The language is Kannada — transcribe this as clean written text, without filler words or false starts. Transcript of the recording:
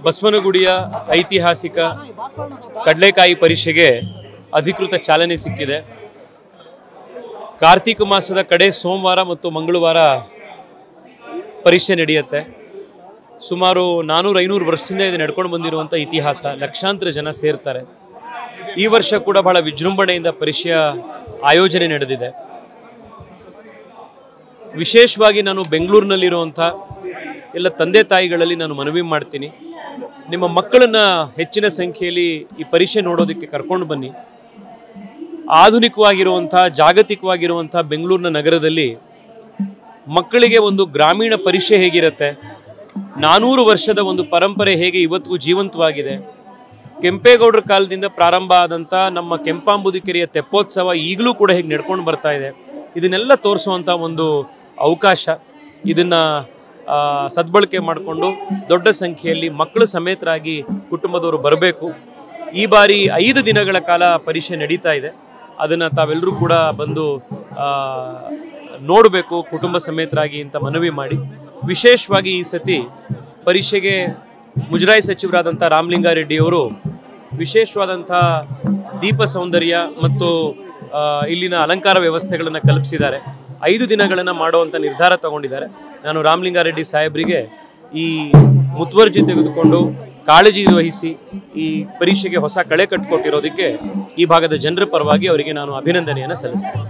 ಬಸವನಗುಡಿಯ ಐತಿಹಾಸಿಕ ಕಡಲೆಕಾಯಿ ಪರೀಕ್ಷೆಗೆ ಅಧಿಕೃತ ಚಾಲನೆ ಸಿಕ್ಕಿದೆ. ಕಾರ್ತಿಕ ಮಾಸದ ಕಡೆ ಸೋಮವಾರ ಮತ್ತು ಮಂಗಳವಾರ ಪರೀಕ್ಷೆ ನಡೆಯುತ್ತೆ. ಸುಮಾರು 400-500 ವರ್ಷದಿಂದ ಇದು ನಡ್ಕೊಂಡು ಬಂದಿರುವಂಥ ಇತಿಹಾಸ. ಲಕ್ಷಾಂತರ ಜನ ಸೇರ್ತಾರೆ. ಈ ವರ್ಷ ಕೂಡ ಬಹಳ ವಿಜೃಂಭಣೆಯಿಂದ ಪರೀಕ್ಷೆಯ ಆಯೋಜನೆ ನಡೆದಿದೆ. ವಿಶೇಷವಾಗಿ ನಾನು ಬೆಂಗಳೂರಿನಲ್ಲಿರುವಂಥ ಎಲ್ಲ ತಂದೆ ತಾಯಿಗಳಲ್ಲಿ ನಾನು ಮನವಿ ಮಾಡ್ತೀನಿ, ನಿಮ್ಮ ಮಕ್ಕಳನ್ನು ಹೆಚ್ಚಿನ ಸಂಖ್ಯೆಯಲ್ಲಿ ಈ ಪರೀಕ್ಷೆ ನೋಡೋದಕ್ಕೆ ಕರ್ಕೊಂಡು ಬನ್ನಿ. ಆಧುನಿಕವಾಗಿರುವಂಥ ಜಾಗತಿಕವಾಗಿರುವಂಥ ಬೆಂಗಳೂರಿನ ನಗರದಲ್ಲಿ ಮಕ್ಕಳಿಗೆ ಒಂದು ಗ್ರಾಮೀಣ ಪರೀಕ್ಷೆ ಹೇಗಿರುತ್ತೆ, 400 ವರ್ಷದ ಒಂದು ಪರಂಪರೆ ಹೇಗೆ ಇವತ್ತಿಗೂ ಜೀವಂತವಾಗಿದೆ, ಕೆಂಪೇಗೌಡರ ಕಾಲದಿಂದ ಪ್ರಾರಂಭ ಆದಂಥ ನಮ್ಮ ಕೆಂಪಾಂಬುದಿ ಕೆರೆಯ ತೆಪ್ಪೋತ್ಸವ ಈಗಲೂ ಕೂಡ ಹೇಗೆ ನಡ್ಕೊಂಡು ಬರ್ತಾ ಇದೆ, ಇದನ್ನೆಲ್ಲ ತೋರಿಸುವಂಥ ಒಂದು ಅವಕಾಶ. ಇದನ್ನು ಸದ್ಬಳಕೆ ಮಾಡಿಕೊಂಡು ದೊಡ್ಡ ಸಂಖ್ಯೆಯಲ್ಲಿ ಮಕ್ಕಳು ಸಮೇತರಾಗಿ ಕುಟುಂಬದವರು ಬರಬೇಕು. ಈ ಬಾರಿ 5 ದಿನಗಳ ಕಾಲ ಪರೀಕ್ಷೆ ನಡೀತಾ ಇದೆ. ಅದನ್ನು ತಾವೆಲ್ಲರೂ ಕೂಡ ಬಂದು ನೋಡಬೇಕು ಕುಟುಂಬ ಸಮೇತರಾಗಿ ಅಂತ ಮನವಿ ಮಾಡಿ, ವಿಶೇಷವಾಗಿ ಈ ಸತಿ ಪರೀಕ್ಷೆಗೆ ಮುಜರಾಯಿ ಸಚಿವರಾದಂಥ ರಾಮಲಿಂಗಾರೆಡ್ಡಿಯವರು ವಿಶೇಷವಾದಂಥ ದೀಪ ಸೌಂದರ್ಯ ಮತ್ತು ಇಲ್ಲಿನ ಅಲಂಕಾರ ವ್ಯವಸ್ಥೆಗಳನ್ನು ಕಲ್ಪಿಸಿದ್ದಾರೆ. 5 ದಿನಗಳನ್ನು ಮಾಡುವಂಥ ನಿರ್ಧಾರ ತಗೊಂಡಿದ್ದಾರೆ. ನಾನು ರಾಮಲಿಂಗಾರೆಡ್ಡಿ ಸಾಹೇಬರಿಗೆ ಈ ಮುತುವರ್ಜಿ ತೆಗೆದುಕೊಂಡು ಕಾಳಜಿ ವಹಿಸಿ ಈ ಪರೀಕ್ಷೆಗೆ ಹೊಸ ಕಳೆ ಕಟ್ಟಿಕೊಟ್ಟಿರೋದಕ್ಕೆ ಈ ಭಾಗದ ಜನರ ಪರವಾಗಿ ಅವರಿಗೆ ನಾನು ಅಭಿನಂದನೆಯನ್ನು ಸಲ್ಲಿಸ್ತೇನೆ.